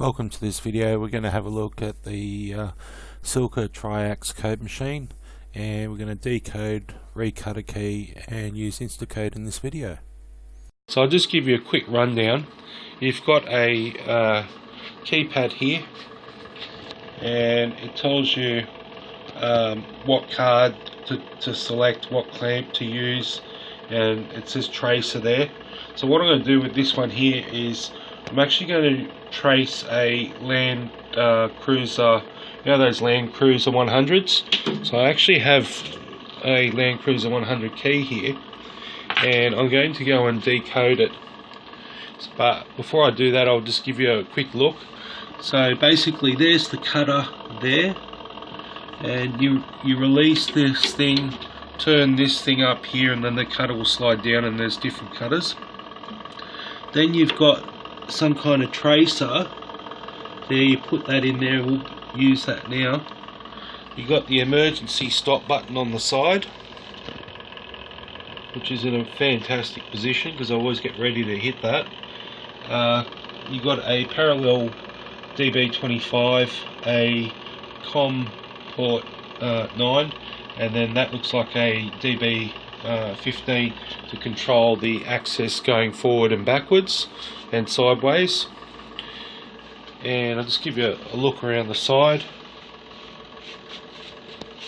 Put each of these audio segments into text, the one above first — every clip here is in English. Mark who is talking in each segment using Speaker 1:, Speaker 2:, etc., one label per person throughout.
Speaker 1: Welcome to this video. We're going to have a look at the Silica Triax code machine, and we're going to decode, recut a key and use Instacode in this video. So I'll just give you a quick rundown. You've got a keypad here and it tells you what card to select, what clamp to use, and it says tracer there. So what I'm going to do with this one here is I'm actually going to trace a Land Cruiser, you know those Land Cruiser 100s? So I actually have a Land Cruiser 100 key here, and I'm going to go and decode it. But before I do that, I'll just give you a quick look. So basically there's the cutter there, and you release this thing, turn this thing up here, and then the cutter will slide down, and there's different cutters. Then you've got some kind of tracer there, you put that in there, we'll use that now. You got the emergency stop button on the side, which is in a fantastic position because I always get ready to hit that. You got a parallel DB25, a COM port 9, and then that looks like a DB15 to control the access going forward and backwards and sideways. And I'll just give you a look around the side.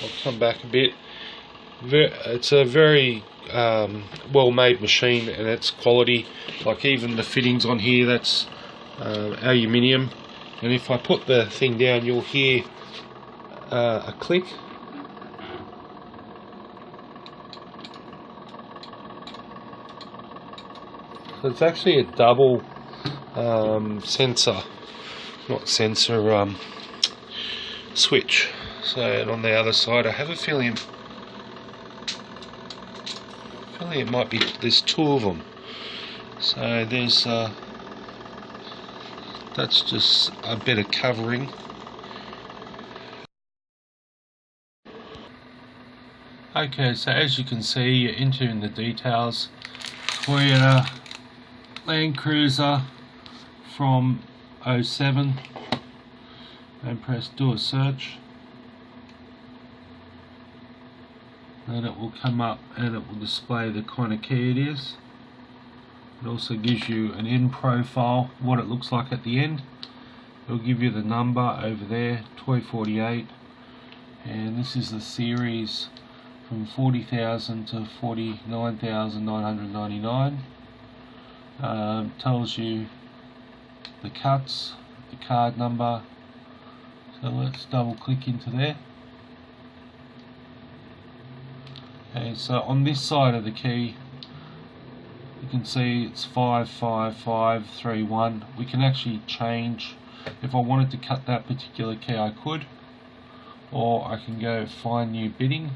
Speaker 1: I'll come back a bit. It's a very well made machine, and it's quality. Like even the fittings on here, that's aluminium, and if I put the thing down you'll hear a click. So it's actually a double switch. So, and on the other side I have a feeling it might be, there's two of them. So there's that's just a bit of covering. Okay, so as you can see, you're entering the details. Toyota Land Cruiser from 07, and press do a search, and it will come up and it will display the kind of key it is. It also gives you an end profile, what it looks like at the end. It will give you the number over there, Toy 48, and this is the series from 40,000 to 49,999. Tells you the cuts, the card number. So let's double click into there. Okay, so on this side of the key you can see it's 55531. We can actually change. If I wanted to cut that particular key I could, or I can go find new bidding.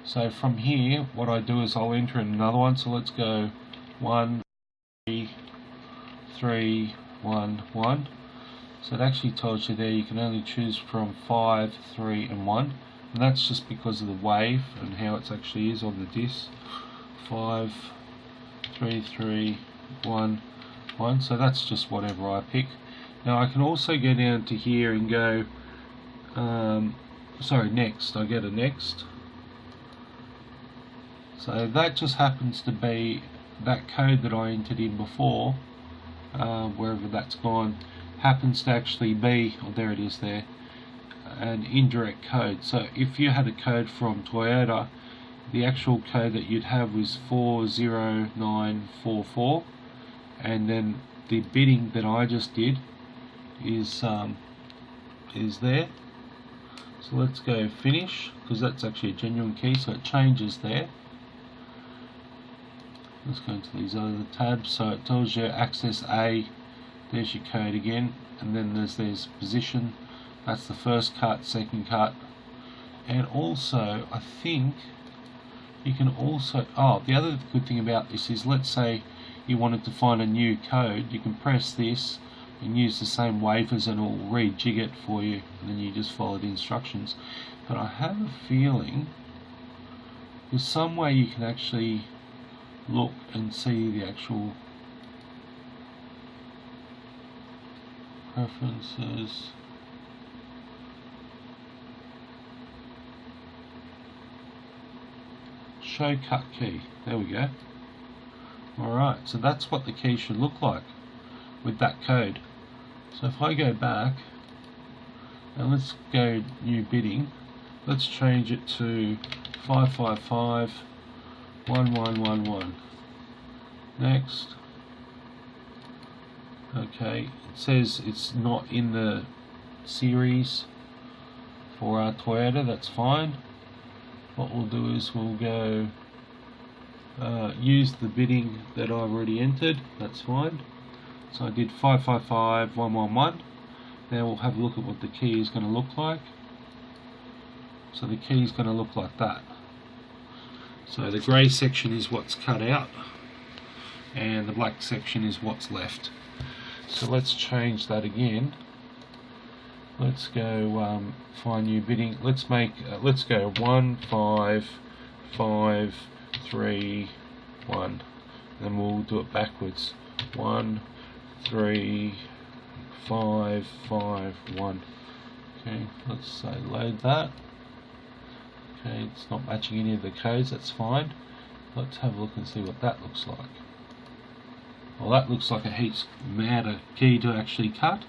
Speaker 1: So from here what I do is I'll enter in another one. So let's go 1 3 3 1 1. So it actually tells you there you can only choose from 5, 3 and 1, and that's just because of the wave and how it actually is on the disc. 5 3 3 1 1. So that's just whatever I pick. Now I can also go down to here and go next. I get a next. So that just happens to be that code that I entered in before, wherever that's gone, happens to actually be, oh there it is there, an indirect code. So if you had a code from Toyota, the actual code that you'd have was 40944, and then the bidding that I just did is there. So let's go finish, because that's actually a genuine key, so it changes there. Let's go into these other tabs. So it tells you access A, there's your code again, and then there's position, that's the first cut, second cut, and also I think you can also, the other good thing about this is, let's say you wanted to find a new code, you can press this and use the same wafers and it will rejig it for you, and then you just follow the instructions. But I have a feeling there's some way you can actually look and see the actual preferences. Show cut key. There we go. Alright, so that's what the key should look like with that code. So if I go back and let's go new bidding, let's change it to 5551111. Next. Okay, it says it's not in the series for our Toyota, that's fine. What we'll do is we'll go use the bidding that I've already entered, that's fine. So I did 555111. Now we'll have a look at what the key is going to look like. So the key is going to look like that. So the grey section is what's cut out and the black section is what's left. So let's change that again. Let's go find new bidding. Let's make let's go 15531. Then we'll do it backwards. 13551. Okay, let's say load that. Okay, it's not matching any of the codes, that's fine. Let's have a look and see what that looks like. Well, that looks like a heaps madder key to actually cut.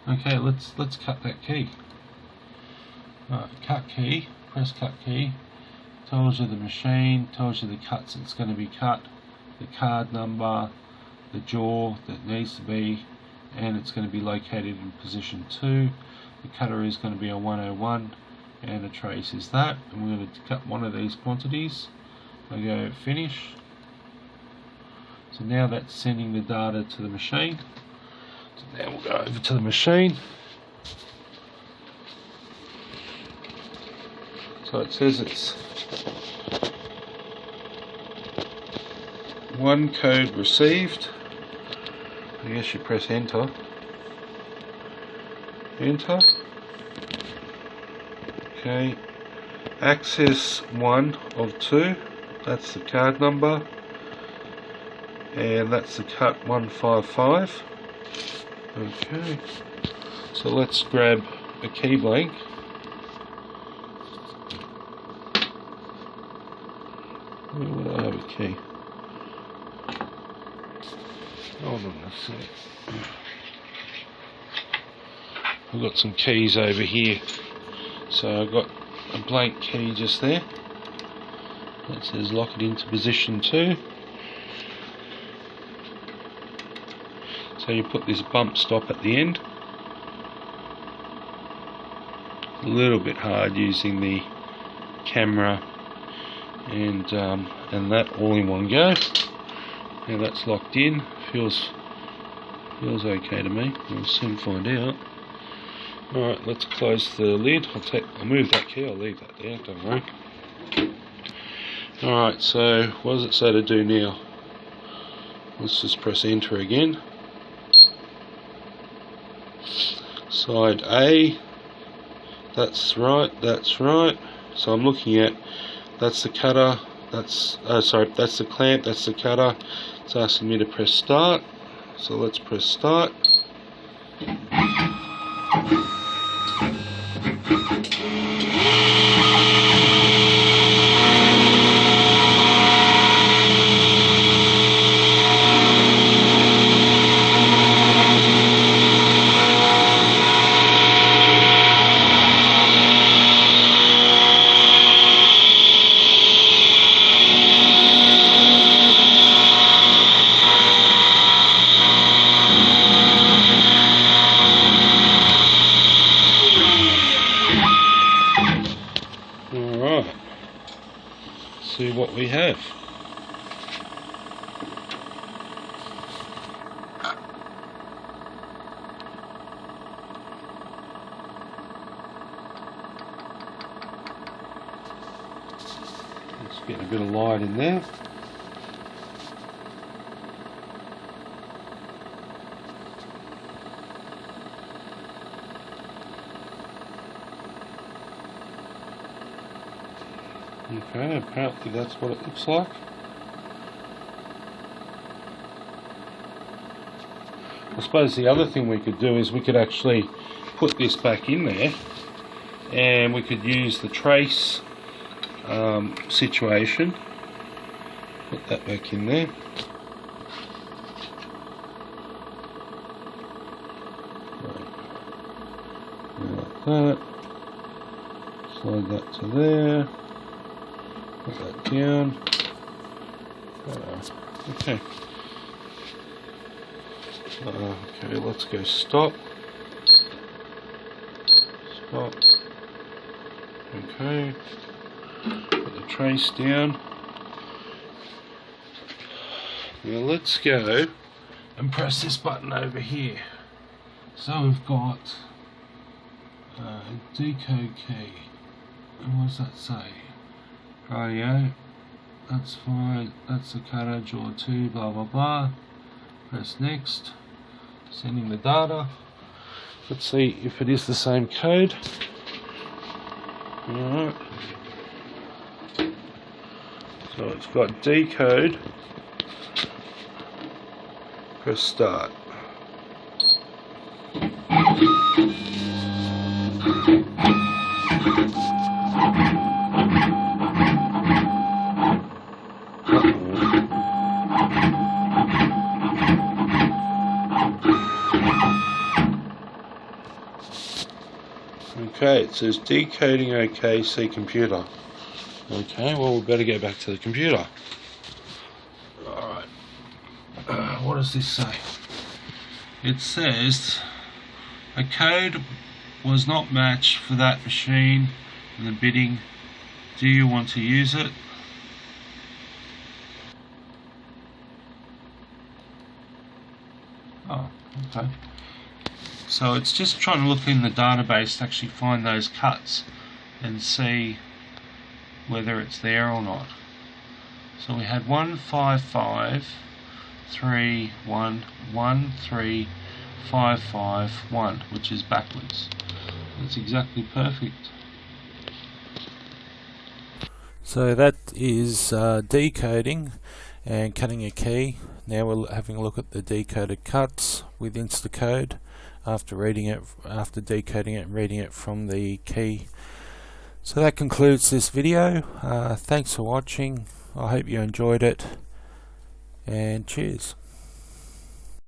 Speaker 1: Okay, let's cut that key. Cut key, press cut key. Tells you the machine, tells you the cuts it's going to be cut, the card number, the jaw that needs to be, and it's going to be located in position 2. The cutter is going to be on 101, and the trace is that. And we're going to cut one of these quantities. I go finish. So now that's sending the data to the machine. So now we'll go over to the machine. So it says it's one code received. I guess you press enter. Enter. Okay. Access 1 of 2. That's the card number. And that's the cut 155. Okay. So let's grab a key blank. Where would I have a key? Hold on a sec. I've got some keys over here. So I've got a blank key just there. That says lock it into position 2. So you put this bump stop at the end. A little bit hard using the camera and that all in one go. Now that's locked in. Feels okay to me. We'll soon find out. Alright, let's close the lid. I'll move that key, I'll leave that there, don't worry. Alright, so what does it say to do now? Let's just press enter again. Side A, that's right. So I'm looking at, that's the cutter, that's the clamp, that's the cutter. It's asking me to press start, so let's press start. See what we have. Let's get a bit of light in there. Okay, apparently that's what it looks like. suppose the other thing we could do is we could actually put this back in there, and we could use the trace situation. Put that back in there. Like that. Slide that to there. Put that down. Okay. Okay, let's go stop. Stop. Okay. Put the trace down. Now let's go and press this button over here. So we've got decode key. And what does that say? Radio. That's fine. That's the cutter, draw 2, blah blah blah. Press next. Sending the data. Let's see if it is the same code. Alright. So it's got decode. Press start. Okay, it says decoding OK, see computer. Okay, well we better go back to the computer. Alright, what does this say? It says a code was not matched for that machine in the bidding. Do you want to use it? Oh, okay. So it's just trying to look in the database to actually find those cuts and see whether it's there or not. So we had 15531135551, which is backwards. That's exactly perfect. So that is decoding and cutting a key. Now we're having a look at the decoded cuts with Instacode after decoding it and reading it from the key. So that concludes this video. Thanks for watching. I hope you enjoyed it, and cheers.